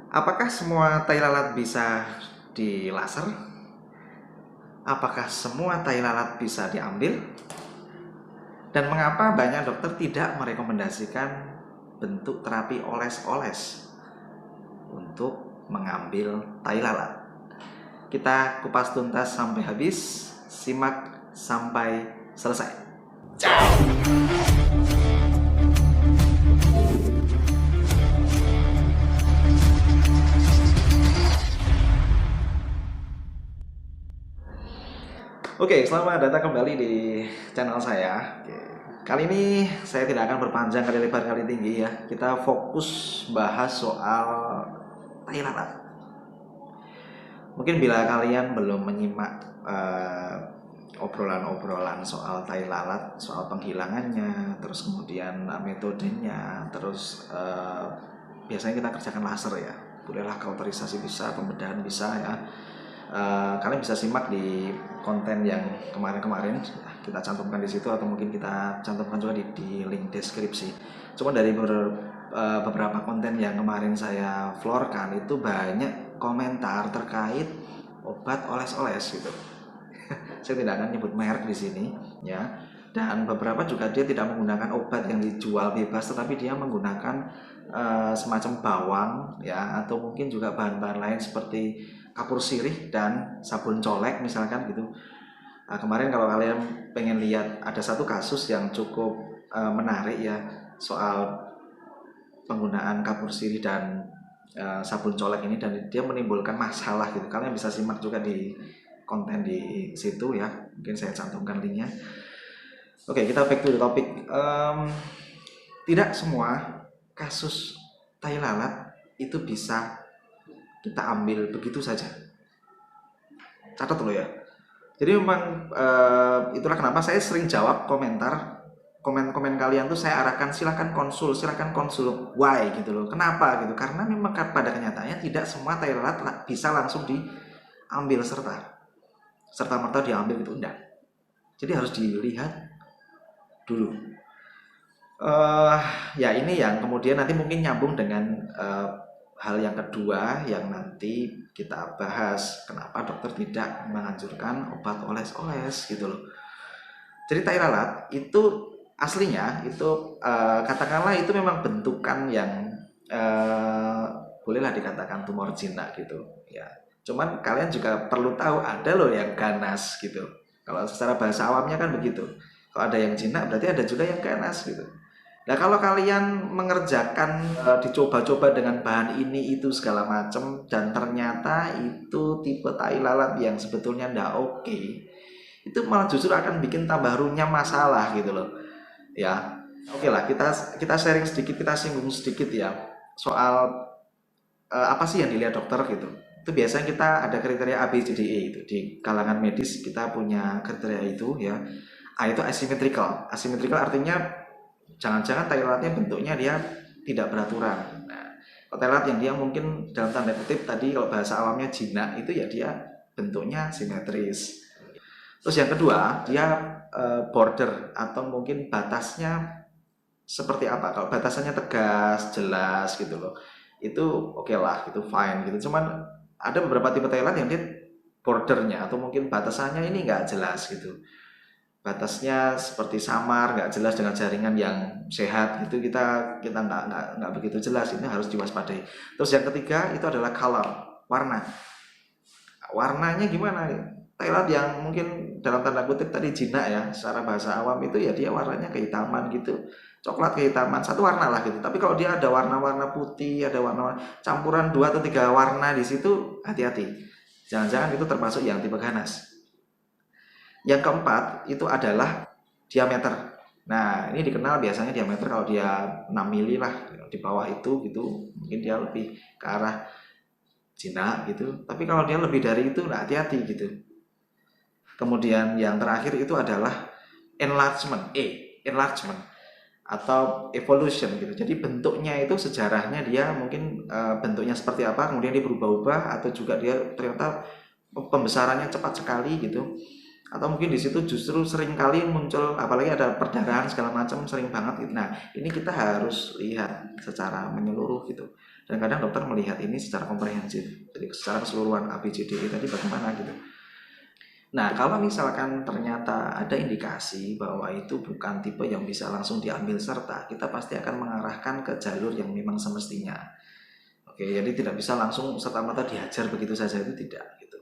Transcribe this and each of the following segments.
Apakah semua tai lalat bisa dilaser? Apakah semua tai lalat bisa diambil? Dan mengapa banyak dokter tidak merekomendasikan bentuk terapi oles-oles untuk mengambil tai lalat? Kita kupas tuntas sampai habis, simak sampai selesai. Oke, selamat datang kembali di channel saya. Kali ini saya tidak akan berpanjang kali lebar kali tinggi ya. Kita fokus bahas soal tai lalat. Mungkin bila kalian belum menyimak obrolan-obrolan soal tai lalat, soal penghilangannya, terus kemudian metodenya, terus biasanya kita kerjakan laser ya. Bolehlah kauterisasi bisa, pembedahan bisa ya. Kalian bisa simak di konten yang kemarin-kemarin kita cantumkan di situ, atau mungkin kita cantumkan juga di link deskripsi. Cuma dari beberapa konten yang kemarin saya florkan itu banyak komentar terkait obat oles-oles gitu. Saya tidak akan nyebut merek di sini ya. Dan beberapa juga dia tidak menggunakan obat yang dijual bebas, tetapi dia menggunakan semacam bawang ya, atau mungkin juga bahan-bahan lain seperti kapur sirih dan sabun colek misalkan gitu. Nah, kemarin kalau kalian pengen lihat, ada satu kasus yang cukup menarik ya, soal penggunaan kapur sirih dan sabun colek ini, dan dia menimbulkan masalah gitu. Kalian bisa simak juga di konten di situ ya, mungkin saya cantumkan linknya. Oke, kita back to the topic. Tidak semua kasus tai lalat itu bisa kita ambil begitu saja. Catat dulu ya. Jadi memang itulah kenapa saya sering jawab komen-komen kalian tuh, saya arahkan silahkan konsul why gitu loh, kenapa gitu, karena memang pada kenyataannya tidak semua tai lalat bisa langsung diambil serta merta diambil gitu, enggak. Jadi harus dilihat dulu. uh, Ya ini yang kemudian nanti mungkin nyambung dengan hal yang kedua yang nanti kita bahas, kenapa dokter tidak menganjurkan obat oles-oles gitu loh. Jadi tai lalat itu aslinya itu katakanlah itu memang bentukan yang bolehlah dikatakan tumor jinak gitu ya. Cuman kalian juga perlu tahu ada loh yang ganas gitu. Kalau secara bahasa awamnya kan begitu. Kalau ada yang jinak berarti ada juga yang ganas gitu. Nah kalau kalian mengerjakan dicoba-coba dengan bahan ini itu segala macam, dan ternyata itu tipe tai lalat yang sebetulnya ndak oke, itu malah justru akan bikin tambah runyam masalah gitu loh ya. Oke lah, kita sharing sedikit, kita singgung sedikit ya soal apa sih yang dilihat dokter gitu. Itu biasanya kita ada kriteria A B C D E, itu di kalangan medis kita punya kriteria itu ya. A itu asymmetrical. Asymmetrical artinya jangan-jangan tai lalatnya bentuknya dia tidak beraturan. Nah, kalau tai lalat yang dia mungkin dalam tanda kutip tadi kalau bahasa awamnya jinak, itu ya dia bentuknya simetris. Terus yang kedua, dia border atau mungkin batasnya seperti apa. Kalau batasannya tegas, jelas gitu loh, itu oke lah, itu fine gitu. Cuman ada beberapa tipe Thailand yang dia bordernya atau mungkin batasannya ini nggak jelas gitu. Batasnya seperti samar, nggak jelas dengan jaringan yang sehat gitu. Kita nggak begitu jelas, ini harus diwaspadai. Terus yang ketiga itu adalah color, warna. Warnanya gimana? Thailand yang mungkin dalam tanda kutip tadi jinak ya, secara bahasa awam itu ya dia warnanya kehitaman gitu, coklat kehitaman, satu warna lah gitu. Tapi kalau dia ada warna-warna putih, ada warna campuran 2 atau 3 warna di situ, hati-hati, jangan-jangan itu termasuk yang tipe ganas. Yang keempat itu adalah diameter. Nah ini dikenal biasanya diameter kalau dia 6 mili lah, di bawah itu gitu mungkin dia lebih ke arah jinak gitu. Tapi kalau dia lebih dari itu, nah hati-hati gitu. Kemudian yang terakhir itu adalah enlargement, enlargement atau evolution gitu. Jadi bentuknya itu sejarahnya dia mungkin bentuknya seperti apa, kemudian dia berubah-ubah, atau juga dia ternyata pembesarannya cepat sekali gitu. Atau mungkin di situ justru sering kali muncul, apalagi ada perdarahan segala macam, sering banget gitu. Nah, ini kita harus lihat secara menyeluruh gitu. Dan kadang dokter melihat ini secara komprehensif, jadi secara keseluruhan ABCDE tadi bagaimana gitu. Nah, kalau misalkan ternyata ada indikasi bahwa itu bukan tipe yang bisa langsung diambil serta, kita pasti akan mengarahkan ke jalur yang memang semestinya. Oke, jadi tidak bisa langsung serta-merta dihajar begitu saja, itu tidak gitu.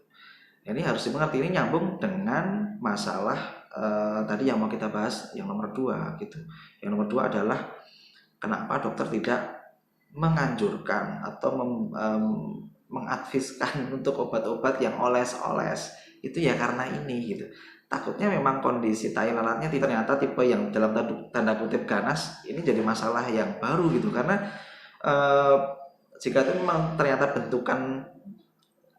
Ini harus dimengerti, ini nyambung dengan masalah tadi yang mau kita bahas yang nomor 2 gitu. Yang nomor 2 adalah kenapa dokter tidak menganjurkan atau mengadviskan untuk obat-obat yang oles-oles. Itu ya karena ini gitu. Takutnya memang kondisi tai lalatnya ternyata tipe yang dalam tanda kutip ganas ini jadi masalah yang baru gitu, karena jika itu memang ternyata bentukan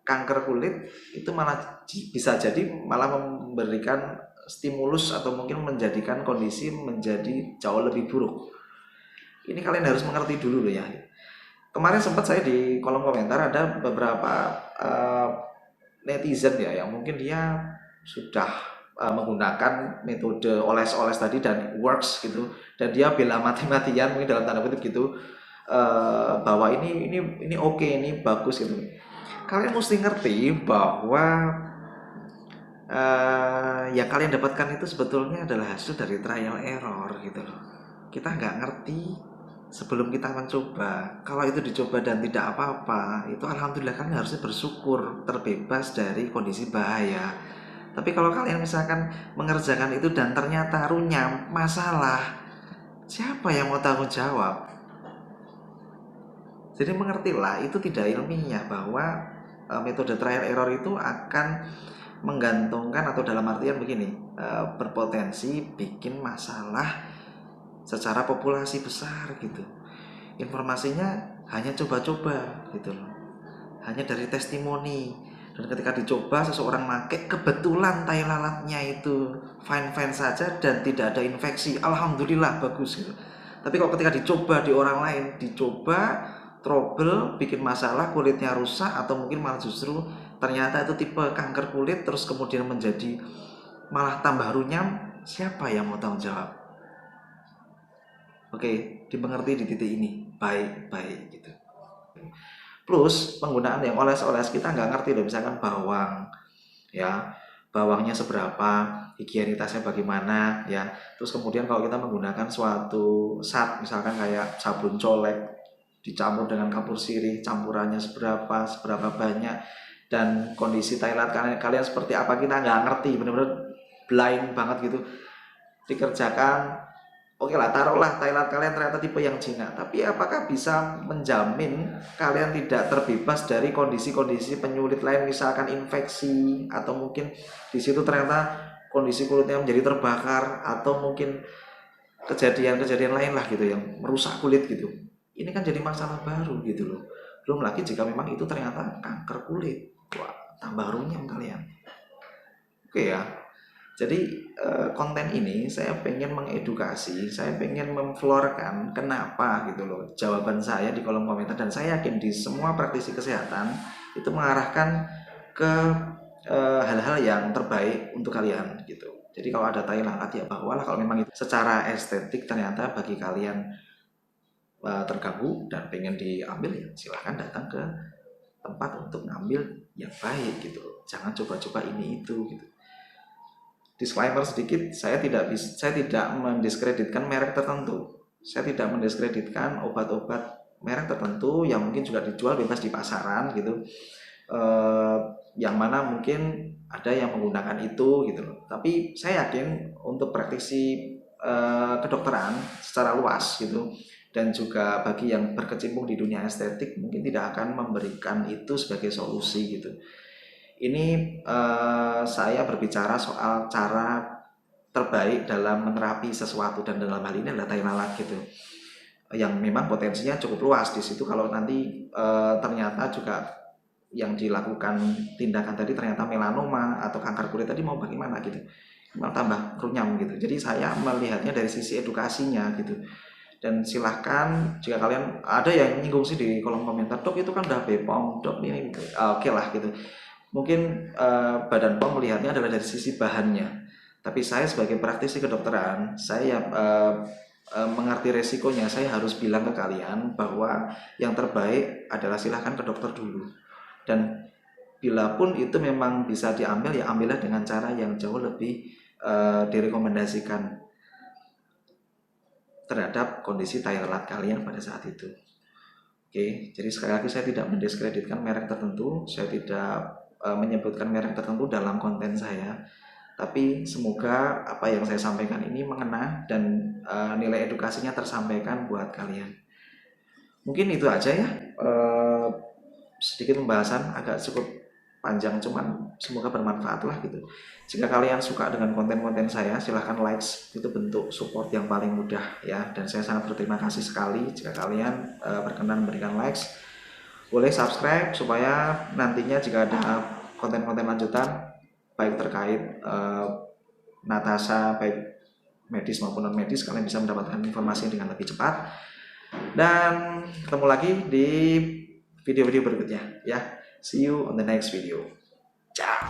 kanker kulit, itu malah bisa jadi malah memberikan stimulus atau mungkin menjadikan kondisi menjadi jauh lebih buruk. Ini kalian harus mengerti dulu loh ya. Kemarin sempat saya di kolom komentar ada beberapa netizen ya yang mungkin dia sudah menggunakan metode oles-oles tadi dan works gitu, dan dia bela mati-matian mungkin dalam tanda kutip gitu, bahwa ini oke, ini bagus gitu. Kalian mesti ngerti bahwa yang kalian dapatkan itu sebetulnya adalah hasil dari trial error gitu loh. Kita nggak ngerti sebelum kita mencoba. Kalau itu dicoba dan tidak apa-apa, itu alhamdulillah kan harusnya bersyukur terbebas dari kondisi bahaya. Tapi kalau kalian misalkan mengerjakan itu dan ternyata runyam, masalah, siapa yang mau tanggung jawab? Jadi mengertilah, itu tidak ilmiah bahwa metode trial error itu akan menggantungkan atau dalam artian begini, berpotensi bikin masalah secara populasi besar gitu. Informasinya hanya coba-coba gitu loh, hanya dari testimoni, dan ketika dicoba seseorang pakai kebetulan tai lalatnya itu fine-fine saja dan tidak ada infeksi, alhamdulillah bagus gitu. Tapi kalau ketika dicoba di orang lain, dicoba trouble, bikin masalah, kulitnya rusak atau mungkin malah justru ternyata itu tipe kanker kulit, terus kemudian menjadi malah tambah runyam, siapa yang mau tanggung jawab? Oke, dimengerti di titik ini baik-baik gitu. Plus penggunaan yang oles-oles, kita nggak ngerti loh, misalkan bawang ya, bawangnya seberapa, higienitasnya bagaimana ya. Terus kemudian kalau kita menggunakan suatu zat misalkan kayak sabun colek dicampur dengan kapur sirih, campurannya seberapa banyak, dan kondisi Thailand kalian seperti apa, kita nggak ngerti, benar-benar blind banget gitu. Dikerjakan, oke lah, taruhlah Thailand kalian ternyata tipe yang Cina, tapi apakah bisa menjamin kalian tidak terbebas dari kondisi-kondisi penyulit lain, misalkan infeksi, atau mungkin di situ ternyata kondisi kulitnya menjadi terbakar, atau mungkin kejadian-kejadian lain lah gitu yang merusak kulit gitu. Ini kan jadi masalah baru gitu loh. Belum lagi jika memang itu ternyata kanker kulit, wah tambah runyam kalian. Oke ya. Jadi konten ini saya pengen mengedukasi, saya pengen memflorkan kenapa gitu loh. Jawaban saya di kolom komentar, dan saya yakin di semua praktisi kesehatan itu mengarahkan ke hal-hal yang terbaik untuk kalian gitu. Jadi kalau ada tai lalat ya bawalah, kalau memang itu secara estetik ternyata bagi kalian terganggu dan pengen diambil, ya silahkan datang ke tempat untuk ngambil yang baik gitu loh. Jangan coba-coba ini itu gitu. Disclaimer sedikit, saya tidak mendiskreditkan merek tertentu. Saya tidak mendiskreditkan obat-obat merek tertentu yang mungkin juga dijual bebas di pasaran gitu. Yang mana mungkin ada yang menggunakan itu gitu loh. Tapi saya yakin untuk praktisi kedokteran secara luas gitu, dan juga bagi yang berkecimpung di dunia estetik, mungkin tidak akan memberikan itu sebagai solusi gitu. Ini saya berbicara soal cara terbaik dalam menerapi sesuatu, dan dalam hal ini adalah tai lalat gitu, yang memang potensinya cukup luas di situ. Kalau nanti ternyata juga yang dilakukan tindakan tadi ternyata melanoma atau kanker kulit tadi, mau bagaimana gitu, malah tambah runyam gitu. Jadi saya melihatnya dari sisi edukasinya gitu. Dan silahkan jika kalian ada yang nyinggung sih di kolom komentar, dok itu kan udah BPOM, dok ini gitu. Oke lah gitu. Mungkin Badan POM melihatnya adalah dari sisi bahannya. Tapi saya sebagai praktisi kedokteran, saya mengerti resikonya, saya harus bilang ke kalian bahwa yang terbaik adalah silahkan ke dokter dulu. Dan bila pun itu memang bisa diambil, ya ambillah dengan cara yang jauh lebih direkomendasikan terhadap kondisi Thailand kalian pada saat itu. Oke, jadi sekali lagi saya tidak mendiskreditkan merek tertentu, saya tidak menyebutkan merek tertentu dalam konten saya, tapi semoga apa yang saya sampaikan ini mengena dan nilai edukasinya tersampaikan buat kalian. Mungkin itu aja ya, sedikit pembahasan agak cukup panjang, cuman semoga bermanfaat lah gitu. Jika kalian suka dengan konten-konten saya, silahkan likes, itu bentuk support yang paling mudah ya, dan saya sangat berterima kasih sekali jika kalian berkenan memberikan likes. Boleh subscribe supaya nantinya jika ada konten-konten lanjutan baik terkait Natasha, baik medis maupun non medis, kalian bisa mendapatkan informasi dengan lebih cepat. Dan ketemu lagi di video-video berikutnya ya. See you on the next video. Ciao.